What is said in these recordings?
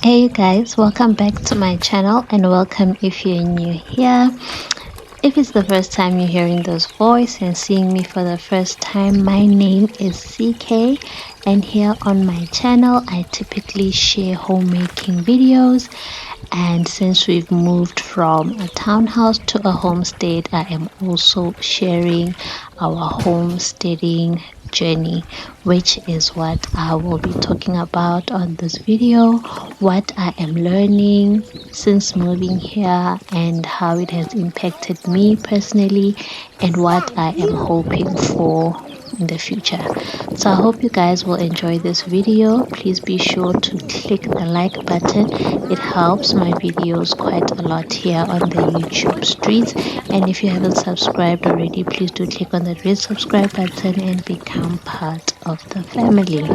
Hey you guys, welcome back to my channel and welcome if you're new here. If it's the first time you're hearing this voice and seeing me for the first time, my name is Ckay, and here on my channel I typically share homemaking videos. And since we've moved from a townhouse to a homestead, I am also sharing our homesteading journey, which is what I will be talking about on this video, what I am learning since moving here and how it has impacted me personally, and what I am hoping for in the future. So I hope you guys will enjoy this video. Please be sure to click the like button. It helps my videos quite a lot here on the YouTube streets. And if you haven't subscribed already, please do click on that red subscribe button and become part of the family.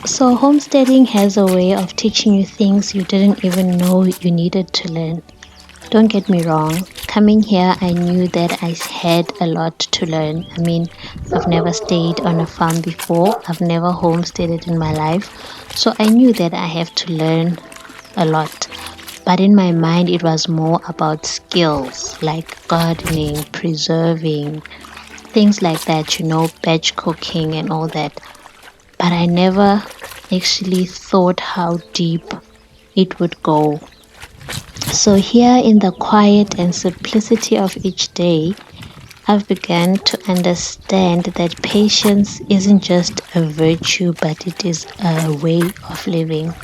So homesteading has a way of teaching you things you didn't even know you needed to learn. Don't get me wrong, coming here I knew that I had a lot to learn. I mean, I've never stayed on a farm before, I've never homesteaded in my life, so I knew that I have to learn a lot. But in my mind it was more about skills like gardening, preserving, things like that, batch cooking and all that. But I never actually thought how deep it would go. So here in the quiet and simplicity of each day, I've begun to understand that patience isn't just a virtue, but it is a way of living.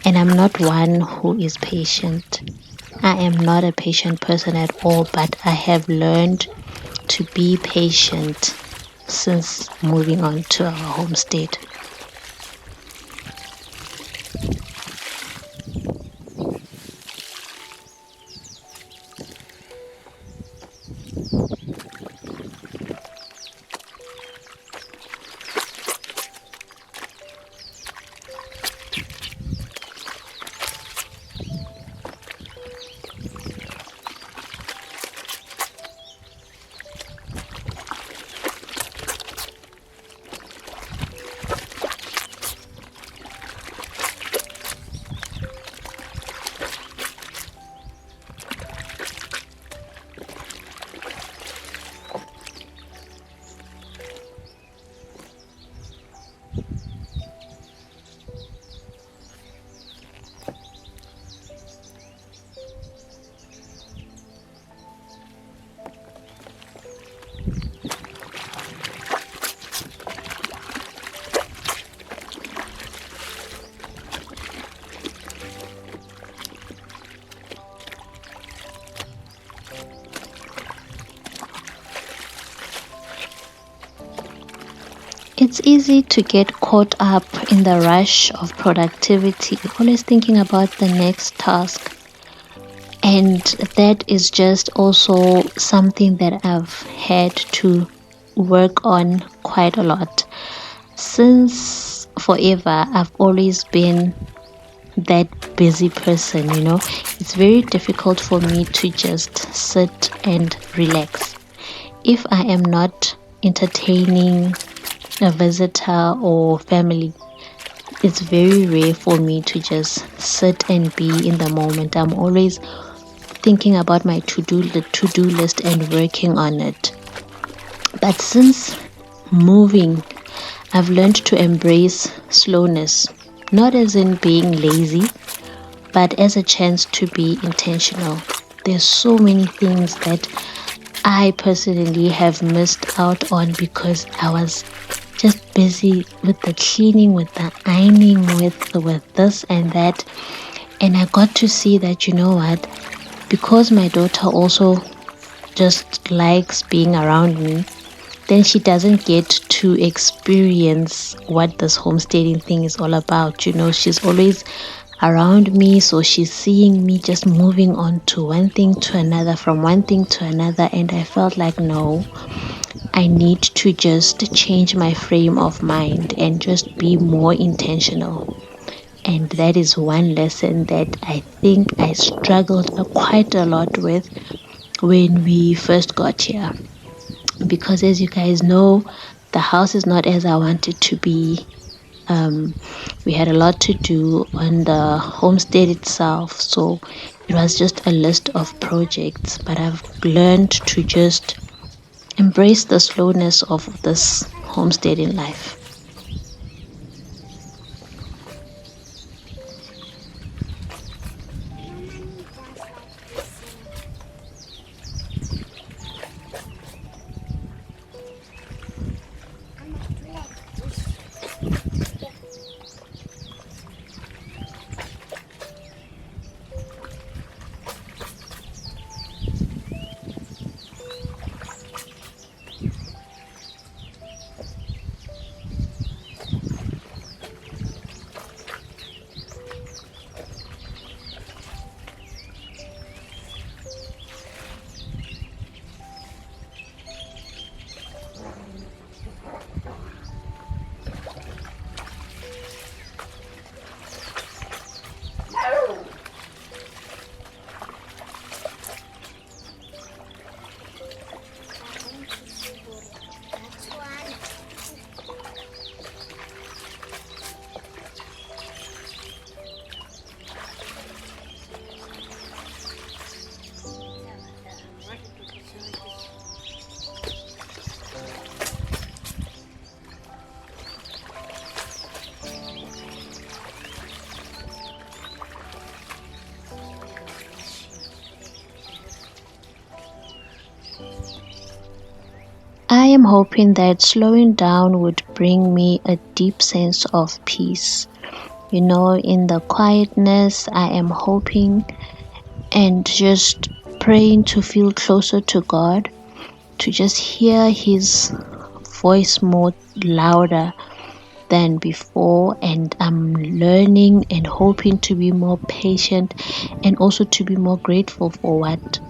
And I'm not one who is patient. I am not a patient person at all, but I have learned to be patient since moving on to our homestead. It's easy to get caught up in the rush of productivity, always thinking about the next task. And that is just also something that I've had to work on quite a lot. Since forever, I've always been that busy person, It's very difficult for me to just sit and relax. If I am not entertaining a visitor or family, it's very rare for me to just sit and be in the moment. I'm always thinking about my to-do list and working on it. But since moving, I've learned to embrace slowness, not as in being lazy, but as a chance to be intentional. There's so many things that I personally have missed out on because I was just busy with the cleaning, with the ironing, with this and that. And I got to see that, you know what, because my daughter also just likes being around me, then she doesn't get to experience what this homesteading thing is all about. She's always around me, so she's seeing me just moving on to one thing to another, from one thing to another, and I felt like, no, I need to just change my frame of mind and just be more intentional. And that is one lesson that I think I struggled quite a lot with when we first got here, because as you guys know, the house is not as I want it to be. We had a lot to do on the homestead itself, so it was just a list of projects, but I've learned to just embrace the slowness of this homesteading life. I am hoping that slowing down would bring me a deep sense of peace. In the quietness, I am hoping and just praying to feel closer to God, to just hear His voice more louder than before. And I'm learning and hoping to be more patient and also to be more grateful for what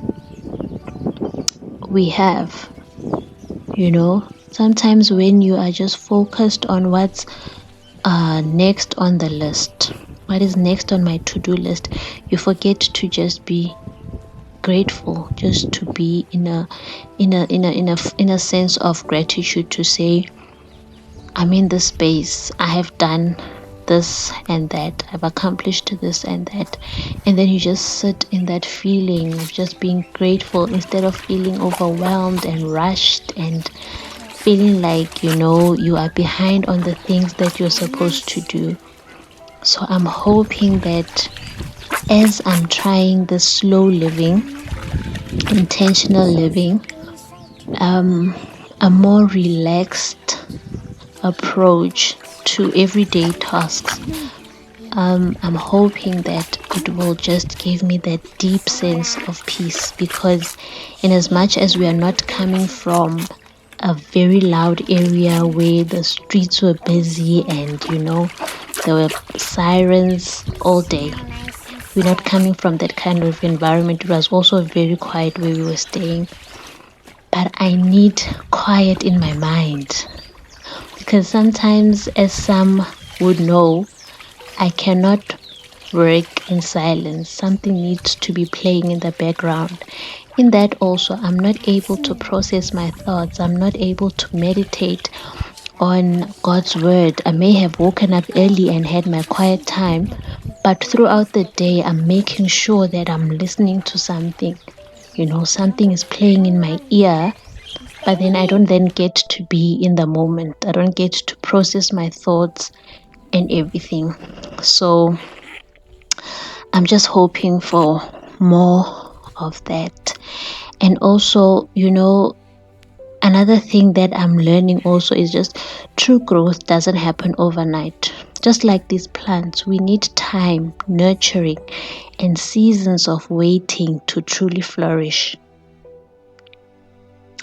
we have. Sometimes when you are just focused on what's next on the list, what is next on my to-do list, you forget to just be grateful, just to be in a sense of gratitude, to say, I'm in this space, I have done this and that, I've accomplished this and that, and then you just sit in that feeling of just being grateful instead of feeling overwhelmed and rushed and feeling like you are behind on the things that you're supposed to do. So I'm hoping that as I'm trying this slow living, intentional living, a more relaxed approach to everyday tasks, I'm hoping that it will just give me that deep sense of peace, because in as much as we are not coming from a very loud area where the streets were busy and there were sirens all day, we're not coming from that kind of environment. It was also very quiet where we were staying, but I need quiet in my mind, because sometimes, as some would know, I cannot work in silence. Something needs to be playing in the background. In that also, I'm not able to process my thoughts. I'm not able to meditate on God's word. I may have woken up early and had my quiet time, But throughout the day, I'm making sure that I'm listening to something. Something is playing in my ear, but then I don't then get to be in the moment. I don't get to process my thoughts and everything. So I'm just hoping for more of that. And also, another thing that I'm learning also is just true growth doesn't happen overnight. Just like these plants, we need time, nurturing, and seasons of waiting to truly flourish.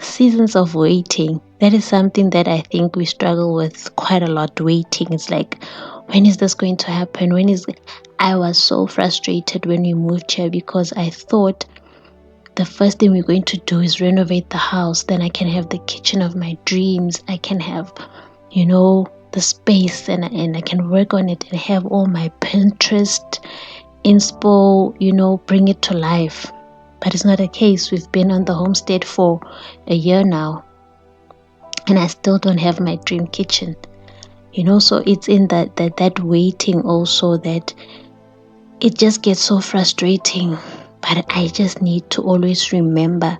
Seasons of waiting. That is something that I think we struggle with quite a lot. Waiting. It's like, when is this going to happen? I was so frustrated when we moved here because I thought the first thing we're going to do is renovate the house. Then I can have the kitchen of my dreams. I can have, the space, and I can work on it and have all my Pinterest inspo, bring it to life. But it's not the case. We've been on the homestead for a year now, and I still don't have my dream kitchen. So it's in that waiting also that it just gets so frustrating. But I just need to always remember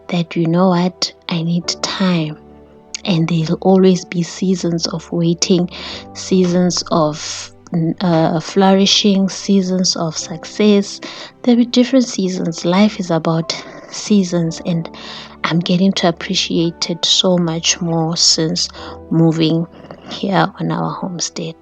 that, what, I need time. And there'll always be seasons of waiting, seasons of flourishing, seasons of success. There'll be different seasons. Life is about seasons, and I'm getting to appreciate it so much more since moving here on our homestead.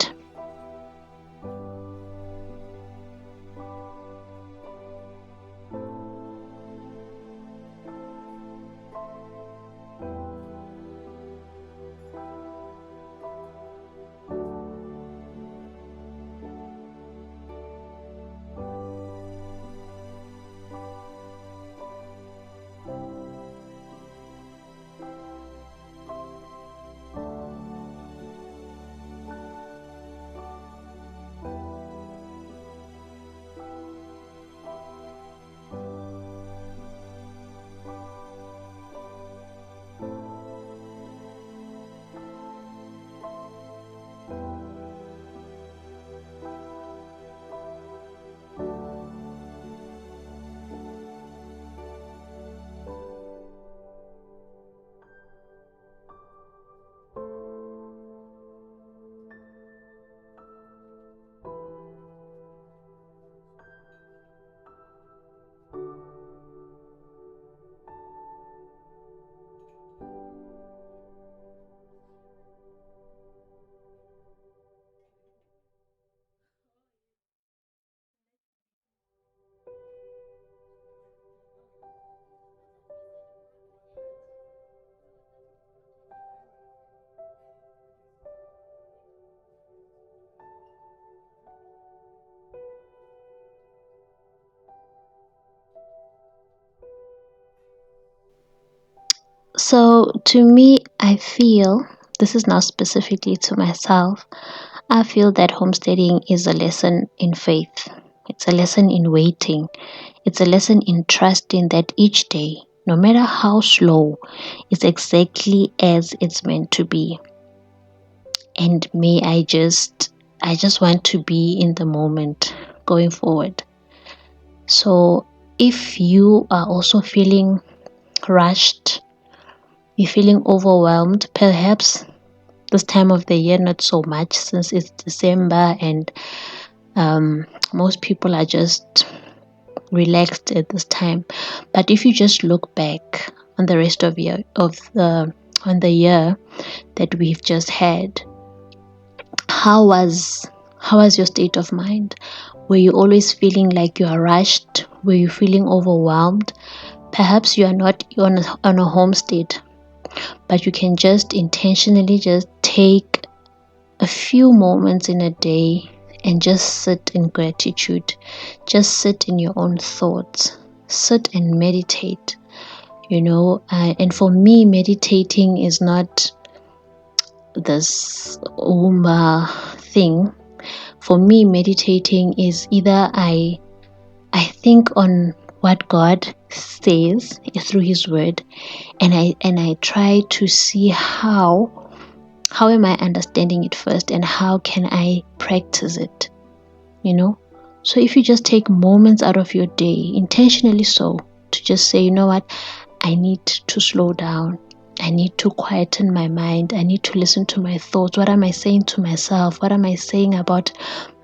So to me, I feel, this is now specifically to myself, I feel that homesteading is a lesson in faith. It's a lesson in waiting. It's a lesson in trusting that each day, no matter how slow, is exactly as it's meant to be. And I just want to be in the moment going forward. So if you are also feeling rushed, you're feeling overwhelmed, perhaps this time of the year not so much, since it's December and most people are just relaxed at this time. But if you just look back on the rest of on the year that we've just had, how was your state of mind? Were you always feeling like you are rushed? Were you feeling overwhelmed? Perhaps you are not on a homestead, but you can just intentionally just take a few moments in a day and just sit in gratitude. Just sit in your own thoughts. Sit and meditate. And for me, meditating is not this thing. For me, meditating is either I think on what God says through His Word, and I try to see how am I understanding it first, and how can I practice it. So if you just take moments out of your day, intentionally so, to just say, you know what, I need to slow down. I need to quieten my mind. I need to listen to my thoughts. What am I saying to myself? What am I saying about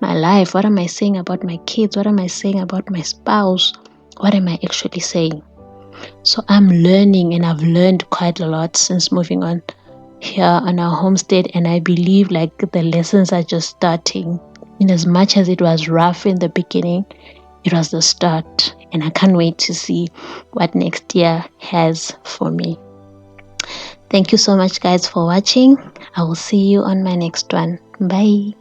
my life? What am I saying about my kids? What am I saying about my spouse? What am I actually saying? So I'm learning, and I've learned quite a lot since moving on here on our homestead, and I believe like the lessons are just starting. In as much as it was rough in the beginning, it was the start, and I can't wait to see what next year has for me. Thank you so much, guys, for watching. I will see you on my next one. Bye.